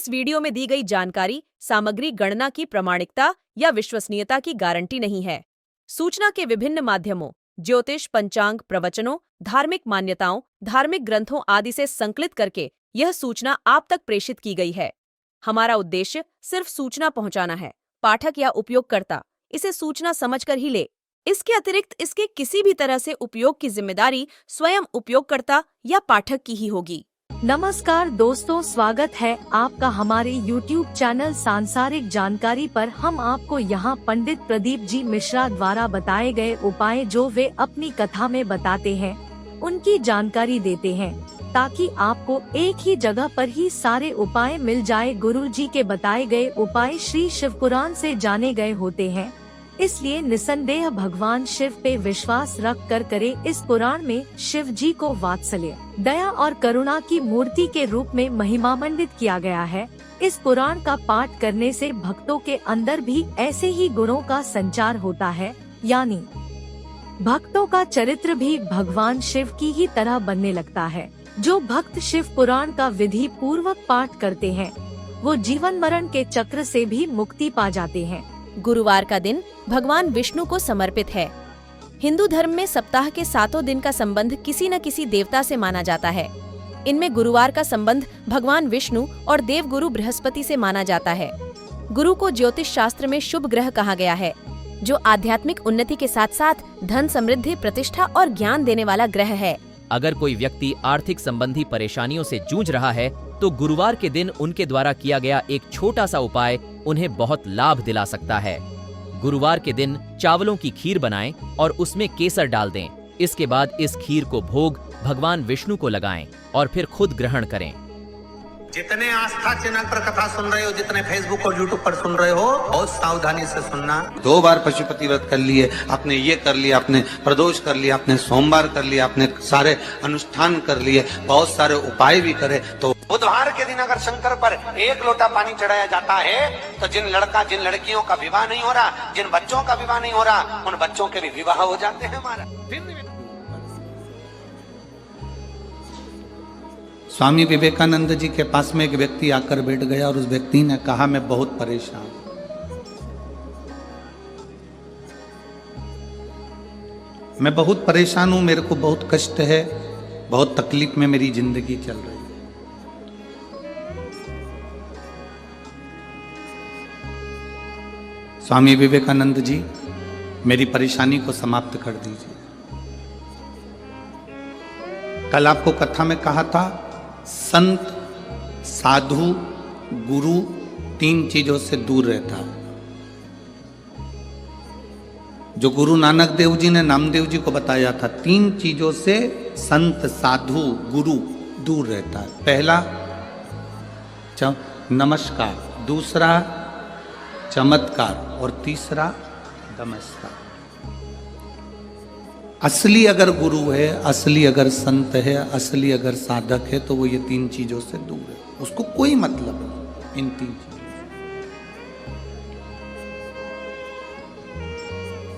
इस वीडियो में दी गई जानकारी सामग्री गणना की प्रामाणिकता या विश्वसनीयता की गारंटी नहीं है। सूचना के विभिन्न माध्यमों, ज्योतिष, पंचांग, प्रवचनों, धार्मिक मान्यताओं, धार्मिक ग्रंथों आदि से संकलित करके यह सूचना आप तक प्रेषित की गई है। हमारा उद्देश्य सिर्फ सूचना पहुंचाना है। पाठक या उपयोगकर्ता इसे सूचना समझकर ही ले। इसके अतिरिक्त इसके किसी भी तरह से उपयोग की जिम्मेदारी स्वयं उपयोगकर्ता या पाठक की ही होगी। नमस्कार दोस्तों, स्वागत है आपका हमारे YouTube चैनल सांसारिक जानकारी पर। हम आपको यहाँ पंडित प्रदीप जी मिश्रा द्वारा बताए गए उपाय जो वे अपनी कथा में बताते हैं, उनकी जानकारी देते हैं ताकि आपको एक ही जगह पर ही सारे उपाय मिल जाए। गुरु जी के बताए गए उपाय श्री शिव पुराण से जाने गए होते हैं, इसलिए निसंदेह भगवान शिव पे विश्वास रख कर करे। इस पुराण में शिव जी को वात्सल्य, दया और करुणा की मूर्ति के रूप में महिमामंडित किया गया है। इस पुराण का पाठ करने से भक्तों के अंदर भी ऐसे ही गुणों का संचार होता है, यानी भक्तों का चरित्र भी भगवान शिव की ही तरह बनने लगता है। जो भक्त शिव पुराण का विधि पूर्वक पाठ करते हैं, वो जीवन मरण के चक्र से भी मुक्ति पा जाते हैं। गुरुवार का दिन भगवान विष्णु को समर्पित है। हिंदू धर्म में सप्ताह के 7 दिन का संबंध किसी न किसी देवता से माना जाता है। इनमें गुरुवार का संबंध भगवान विष्णु और देवगुरु बृहस्पति से माना जाता है। गुरु को ज्योतिष शास्त्र में शुभ ग्रह कहा गया है, जो आध्यात्मिक उन्नति के साथ साथ धन, समृद्धि, प्रतिष्ठा और ज्ञान देने वाला ग्रह है। अगर कोई व्यक्ति आर्थिक संबंधी परेशानियों से जूझ रहा है तो गुरुवार के दिन उनके द्वारा किया गया एक छोटा सा उपाय उन्हें बहुत लाभ दिला सकता है। गुरुवार के दिन चावलों की खीर बनाएं और उसमें केसर डाल दें। इसके बाद इस खीर को भोग भगवान विष्णु को लगाएं और फिर खुद ग्रहण करें। जितने आस्था चैनल पर कथा सुन रहे हो, जितने फेसबुक और यूट्यूब पर सुन रहे हो, बहुत सावधानी से सुनना। 2 बार पशुपति व्रत कर लिए, आपने ये कर लिया, आपने प्रदोष कर लिया, आपने सोमवार कर लिया, आपने सारे अनुष्ठान कर लिए, बहुत सारे उपाय भी करे। तो बुधवार के दिन अगर शंकर पर 1 लोटा पानी चढ़ाया जाता है तो जिन लड़कियों का विवाह नहीं हो रहा, जिन बच्चों का विवाह नहीं हो रहा, उन बच्चों के भी विवाह हो जाते हैं। हमारा स्वामी विवेकानंद जी के पास में एक व्यक्ति आकर बैठ गया और उस व्यक्ति ने कहा, मैं बहुत परेशान, मैं बहुत परेशान हूं, मेरे को बहुत कष्ट है, बहुत तकलीफ में मेरी जिंदगी चल रही है। स्वामी विवेकानंद जी, मेरी परेशानी को समाप्त कर दीजिए। कल आपको कथा में कहा था, संत, साधु, गुरु 3 चीजों से दूर रहता है। जो गुरु नानक देव जी ने नामदेव जी को बताया था, 3 चीजों से संत, साधु, गुरु दूर रहता है। पहला नमस्कार, दूसरा चमत्कार और तीसरा नमस्कार। असली अगर गुरु है, असली अगर संत है, असली अगर साधक है, तो वो ये 3 चीजों से दूर है। उसको कोई मतलब नहीं इन 3 चीजों।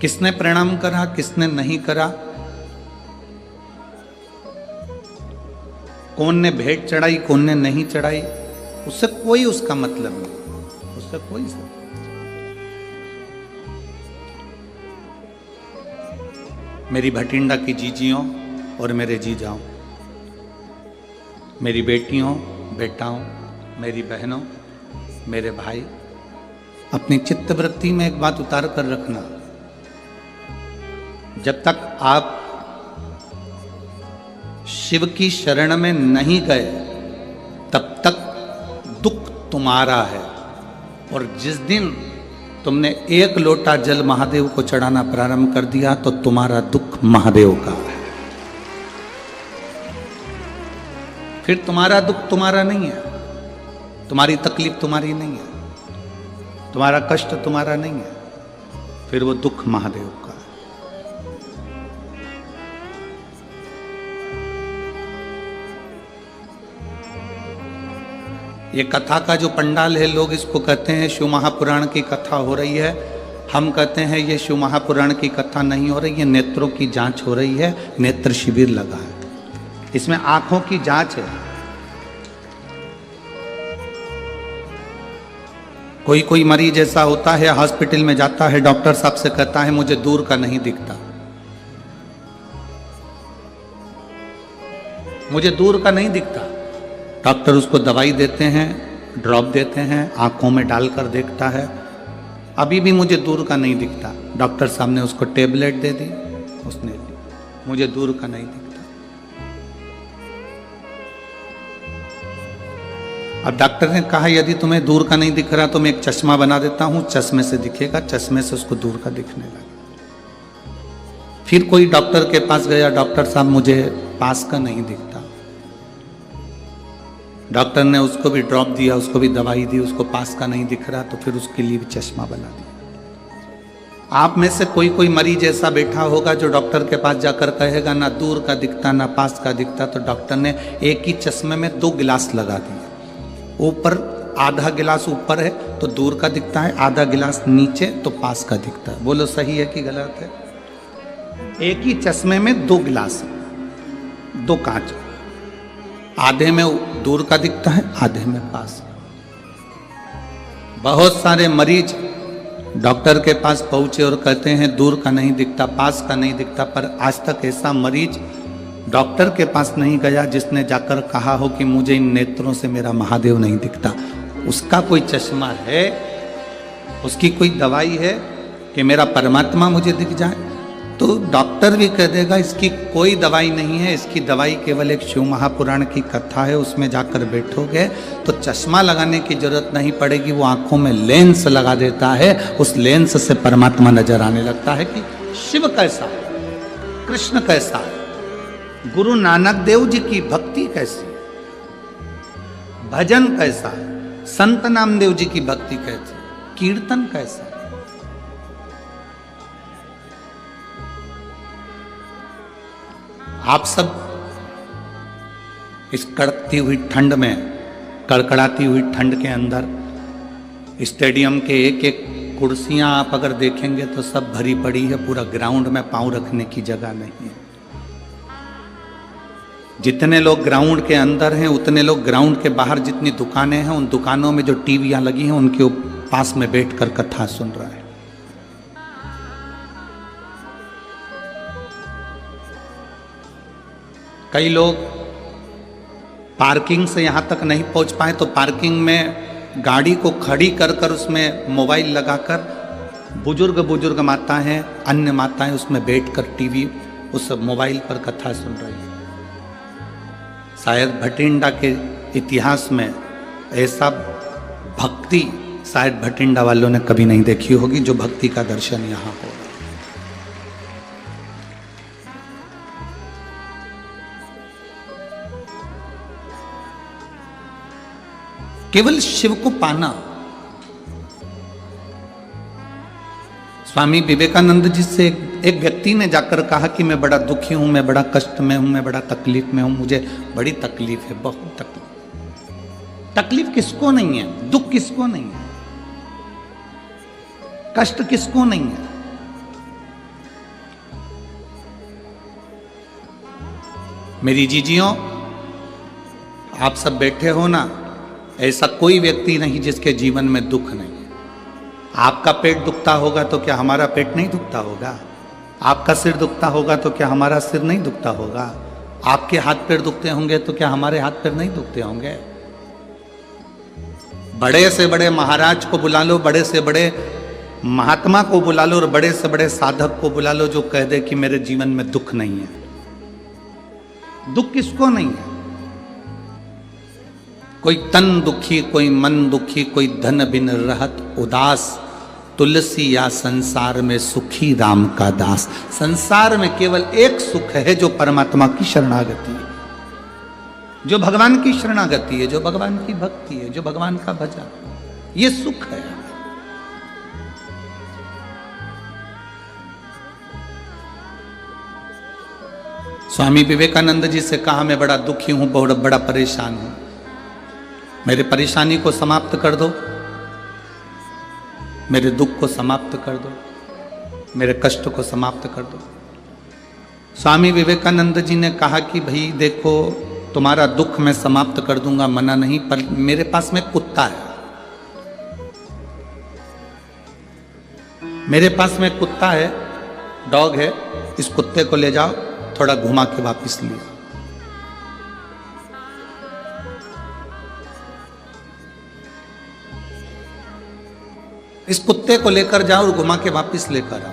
किसने प्रणाम करा, किसने नहीं करा, कौन ने भेंट चढ़ाई, कौन ने नहीं चढ़ाई, उससे कोई उसका मतलब नहीं, उससे कोई सब। मेरी भटिंडा की जीजियों और मेरे जीजाओं, मेरी बेटियों, बेटाओं, मेरी बहनों, मेरे भाई, अपनी चित्तवृत्ति में एक बात उतार कर रखना, जब तक आप शिव की शरण में नहीं गए तब तक दुख तुम्हारा है। और जिस दिन तुमने 1 लोटा जल महादेव को चढ़ाना प्रारंभ कर दिया तो तुम्हारा दुख महादेव का है। फिर तुम्हारा दुख तुम्हारा नहीं है, तुम्हारी तकलीफ तुम्हारी नहीं है, तुम्हारा कष्ट तुम्हारा नहीं है, फिर वो दुख महादेव का है। ये कथा का जो पंडाल है, लोग इसको कहते हैं शिव महापुराण की कथा हो रही है। हम कहते हैं ये शिव महापुराण की कथा नहीं हो रही है, नेत्रों की जांच हो रही है, नेत्र शिविर लगा है। इसमें आंखों की जांच है। कोई कोई मरीज ऐसा होता है, हॉस्पिटल में जाता है, डॉक्टर साहब से कहता है मुझे दूर का नहीं दिखता, मुझे दूर का नहीं दिखता। डॉक्टर उसको दवाई देते हैं, ड्रॉप देते हैं, आंखों में डालकर देखता है, अभी भी मुझे दूर का नहीं दिखता। डॉक्टर साहब ने उसको टेबलेट दे दी, उसने ली, मुझे दूर का नहीं दिखता। अब डॉक्टर ने कहा यदि तुम्हें दूर का नहीं दिख रहा तो मैं एक चश्मा बना देता हूं, चश्मे से दिखेगा। चश्मे से उसको दूर का दिखने लगा। फिर कोई डॉक्टर के पास गया, डॉक्टर साहब मुझे पास का नहीं दिखता। डॉक्टर ने उसको भी ड्रॉप दिया, उसको भी दवाई दी, उसको पास का नहीं दिख रहा तो फिर उसके लिए भी चश्मा बना दिया। आप में से कोई कोई मरीज ऐसा बैठा होगा जो डॉक्टर के पास जाकर कहेगा ना दूर का दिखता ना पास का दिखता, तो डॉक्टर ने एक ही चश्मे में 2 गिलास लगा दिए। ऊपर आधा गिलास ऊपर है तो दूर का दिखता है, आधा गिलास नीचे तो पास का दिखता है। बोलो सही है कि गलत है? एक ही चश्मे में 2 गिलास, 2 कांच, आधे में दूर का दिखता है, आधे में पास। बहुत सारे मरीज डॉक्टर के पास पहुंचे और कहते हैं दूर का नहीं दिखता, पास का नहीं दिखता, पर आज तक ऐसा मरीज डॉक्टर के पास नहीं गया जिसने जाकर कहा हो कि मुझे इन नेत्रों से मेरा महादेव नहीं दिखता। उसका कोई चश्मा है, उसकी कोई दवाई है कि मेरा परमात्मा मुझे दिख जाए? तो डॉक्टर भी कह देगा इसकी कोई दवाई नहीं है, इसकी दवाई केवल एक शिव महापुराण की कथा है, उसमें जाकर बैठोगे तो चश्मा लगाने की जरूरत नहीं पड़ेगी। वो आंखों में लेंस लगा देता है, उस लेंस से परमात्मा नजर आने लगता है कि शिव कैसा है, कृष्ण कैसा है, गुरु नानक देव जी की भक्ति कैसी, भजन कैसा है, संत नामदेव जी की भक्ति कैसी, कीर्तन कैसा। आप सब इस कड़कती हुई ठंड में, कड़कड़ाती हुई ठंड के अंदर स्टेडियम के एक एक कुर्सियां आप अगर देखेंगे तो सब भरी पड़ी है, पूरा ग्राउंड में पांव रखने की जगह नहीं है। जितने लोग ग्राउंड के अंदर हैं उतने लोग ग्राउंड के बाहर जितनी दुकानें हैं उन दुकानों में जो टीवियां लगी हैं उनके पास में बैठकर कथा सुन रहा है। कई लोग पार्किंग से यहां तक नहीं पहुंच पाए तो पार्किंग में गाड़ी को खड़ी कर कर उसमें मोबाइल लगाकर बुजुर्ग माताएं, अन्य माताएं उसमें बैठकर टीवी उस मोबाइल पर कथा सुन रही हैं। शायद भटिंडा के इतिहास में ऐसा भक्ति शायद भटिंडा वालों ने कभी नहीं देखी होगी जो भक्ति का दर्शन यहां हो। केवल शिव को पाना। स्वामी विवेकानंद जी से एक व्यक्ति ने जाकर कहा कि मैं बड़ा दुखी हूं, मैं बड़ा कष्ट में हूं, मैं बड़ा तकलीफ में हूं, मुझे बड़ी तकलीफ है, बहुत तकलीफ। तकलीफ किसको नहीं है? दुख किसको नहीं है? कष्ट किसको नहीं है? मेरी जीजियों, आप सब बैठे हो ना, ऐसा कोई व्यक्ति नहीं जिसके जीवन में दुख नहीं है। आपका पेट दुखता होगा तो क्या हमारा पेट नहीं दुखता होगा? आपका सिर दुखता होगा तो क्या हमारा सिर नहीं दुखता होगा? आपके हाथ पैर दुखते होंगे तो क्या हमारे हाथ पैर नहीं दुखते होंगे? बड़े से बड़े महाराज को बुला लो, बड़े से बड़े महात्मा को बुला लो और बड़े से बड़े साधक को बुला लो जो कह दे कि मेरे जीवन में दुख नहीं है। दुख किसको नहीं है? कोई तन दुखी, कोई मन दुखी, कोई धन बिन रहत उदास, तुलसी या संसार में सुखी राम का दास। संसार में केवल एक सुख है जो परमात्मा की शरणागति है, जो भगवान की शरणागति है, जो भगवान की भक्ति है, जो भगवान का भजन, ये सुख है। स्वामी विवेकानंद जी से कहा मैं बड़ा दुखी हूं, बहुत बड़ा परेशान हूं, मेरे परेशानी को समाप्त कर दो, मेरे दुख को समाप्त कर दो, मेरे कष्ट को समाप्त कर दो। स्वामी विवेकानंद जी ने कहा कि भाई देखो, तुम्हारा दुख मैं समाप्त कर दूंगा, मना नहीं, पर मेरे पास में कुत्ता है, मेरे पास में कुत्ता है, डॉग है, इस कुत्ते को ले जाओ, थोड़ा घुमा के वापस ले आओ। इस कुत्ते को लेकर जाओ और घुमा के वापस लेकर आओ।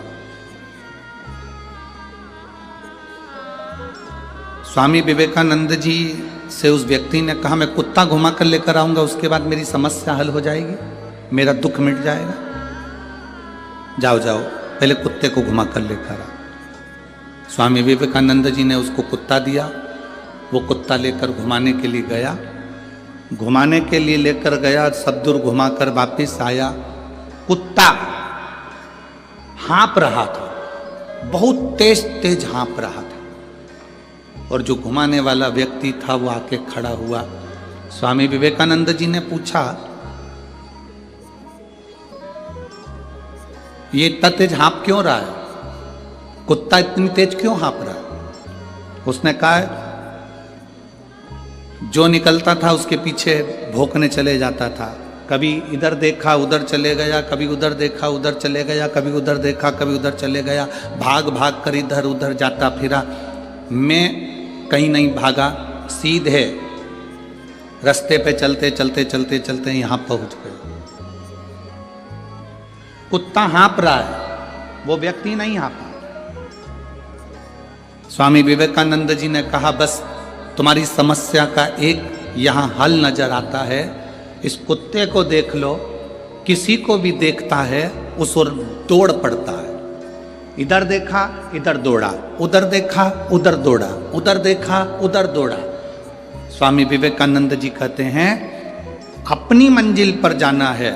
स्वामी विवेकानंद जी से उस व्यक्ति ने कहा, मैं कुत्ता घुमा कर लेकर आऊंगा, उसके बाद मेरी समस्या हल हो जाएगी, मेरा दुख मिट जाएगा। जाओ जाओ, पहले कुत्ते को घुमा कर लेकर आओ। स्वामी विवेकानंद जी ने उसको कुत्ता दिया, वो कुत्ता लेकर घुमाने के लिए गया। घुमाने के लिए लेकर गया, सब दूर घुमाकर वापिस आया। कुत्ता हाँप रहा था, बहुत तेज तेज हाँप रहा था, और जो घुमाने वाला व्यक्ति था वो आके खड़ा हुआ। स्वामी विवेकानंद जी ने पूछा, ये इतना तेज हाँप क्यों रहा है? कुत्ता इतनी तेज क्यों हाँप रहा है? उसने कहा, जो निकलता था उसके पीछे भौंकने चले जाता था। कभी इधर देखा उधर चले गया, कभी उधर देखा उधर चले गया, कभी उधर देखा कभी उधर चले गया, भाग भाग कर इधर उधर जाता फिरा। मैं कहीं नहीं भागा, सीधे रास्ते पे चलते चलते चलते चलते यहां पहुंच गए। कुत्ता हाँप रहा है, वो व्यक्ति नहीं हाँपा। स्वामी विवेकानंद जी ने कहा, बस तुम्हारी समस्या का एक यहां हल नजर आता है। इस कुत्ते को देख लो, किसी को भी देखता है उस ओर दौड़ पड़ता है। इधर देखा इधर दौड़ा, उधर देखा उधर दौड़ा, उधर देखा उधर दौड़ा। स्वामी विवेकानंद जी कहते हैं, अपनी मंजिल पर जाना है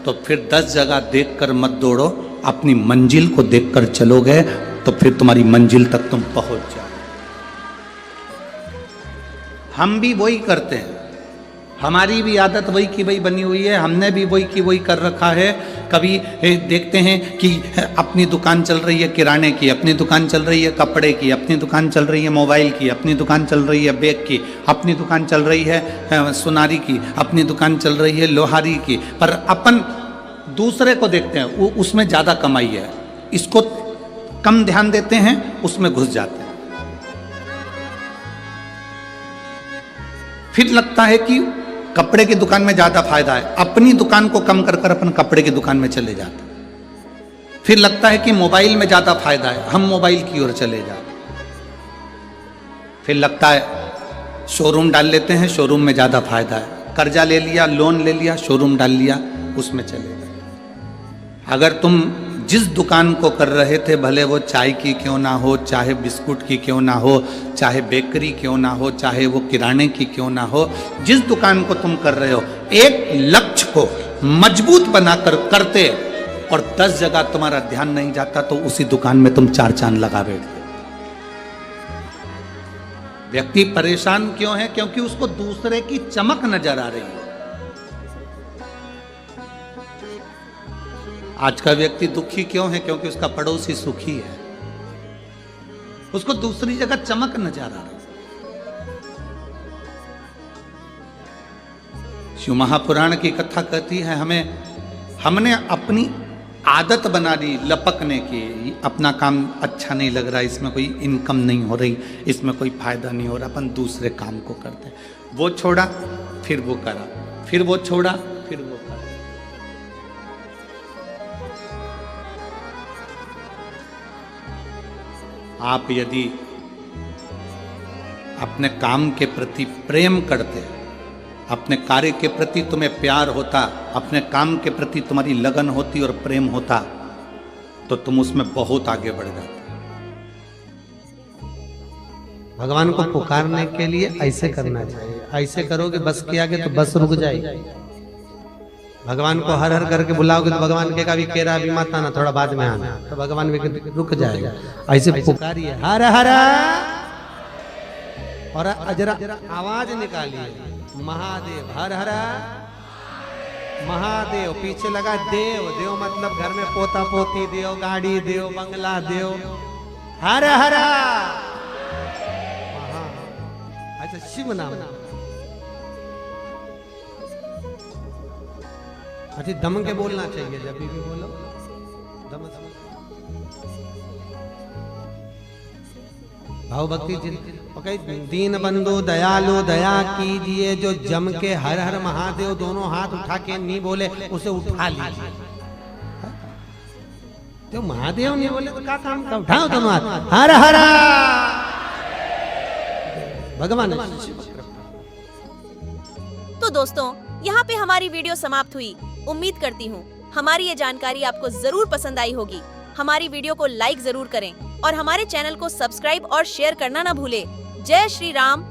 तो फिर 10 जगह देखकर मत दौड़ो, अपनी मंजिल को देखकर चलोगे तो फिर तुम्हारी मंजिल तक तुम पहुंच जाओ। हम भी वही करते हैं, हमारी भी आदत वही की वही बनी हुई है, हमने भी वही की वही कर रखा है। कभी देखते हैं कि अपनी दुकान चल रही है किराने की, अपनी दुकान चल रही है कपड़े की, अपनी दुकान चल रही है मोबाइल की, अपनी दुकान चल रही है बैग की, अपनी दुकान चल रही है सुनारी की, अपनी दुकान चल रही है लोहारी की, पर अपन दूसरे को देखते हैं, उसमें ज़्यादा कमाई है, इसको कम ध्यान देते हैं, उसमें घुस जाते हैं। फिर लगता है कि कपड़े की दुकान में ज्यादा फायदा है, अपनी दुकान को कम कर कर अपन कपड़े की दुकान में चले जाते हैं। फिर लगता है कि मोबाइल में ज्यादा फायदा है, हम मोबाइल की ओर चले जाते हैं। फिर लगता है शोरूम डाल लेते हैं, शोरूम में ज्यादा फायदा है, कर्जा ले लिया लोन ले लिया शोरूम डाल लिया, उसमें चले गए। अगर तुम जिस दुकान को कर रहे थे, भले वो चाय की क्यों ना हो, चाहे बिस्कुट की क्यों ना हो, चाहे बेकरी क्यों ना हो, चाहे वो किराने की क्यों ना हो, जिस दुकान को तुम कर रहे हो, एक लक्ष्य को मजबूत बनाकर करते और 10 जगह तुम्हारा ध्यान नहीं जाता तो उसी दुकान में तुम 4 चांद लगा बैठते। व्यक्ति परेशान क्यों है? क्योंकि उसको दूसरे की चमक नजर आ रही है। आज का व्यक्ति दुखी क्यों है? क्योंकि उसका पड़ोसी सुखी है, उसको दूसरी जगह चमक नजर आ रही है। शिव महापुराण की कथा कहती है, हमने अपनी आदत बना ली लपकने की, अपना काम अच्छा नहीं लग रहा, इसमें कोई इनकम नहीं हो रही, इसमें कोई फायदा नहीं हो रहा, अपन दूसरे काम को करते हैं। वो छोड़ा फिर वो करा, फिर वो छोड़ा फिर वो करा। आप यदि अपने काम के प्रति प्रेम करते, अपने कार्य के प्रति तुम्हें प्यार होता, अपने काम के प्रति तुम्हारी लगन होती और प्रेम होता, तो तुम उसमें बहुत आगे बढ़ जाते। भगवान को पुकारने के लिए ऐसे करना चाहिए, ऐसे करोगे बस के आगे तो बस रुक जाएगी। भगवान को हर हर करके बुलाओगे तो भगवान के भी केरा भी मत आना, थोड़ा बाद में आना, तो भगवान भी रुक जाएगा। ऐसे पुकारिए हर हर, और जरा आवाज निकालिए महादेव, हर हर महादेव। पीछे लगा देव, देव मतलब घर में पोता पोती देव, गाड़ी देव, बंगला देव, हर हर। अच्छा शिव नाम, अच्छा दम के बोलना चाहिए, जब भी बोलो भाव भक्ति दीन बंधु दयालु दया कीजिए, जो जम के हर हर महादेव दोनों हाथ उठा के नहीं बोले उसे उठा लीजिए। जो महादेव नहीं बोले तो क्या काम का, उठाओ दोनों हाथ, हर हर भगवान। तो दोस्तों, यहाँ पे हमारी वीडियो समाप्त हुई। उम्मीद करती हूँ हमारी ये जानकारी आपको जरूर पसंद आई होगी। हमारी वीडियो को लाइक जरूर करें और हमारे चैनल को सब्सक्राइब और शेयर करना ना भूले। जय श्री राम,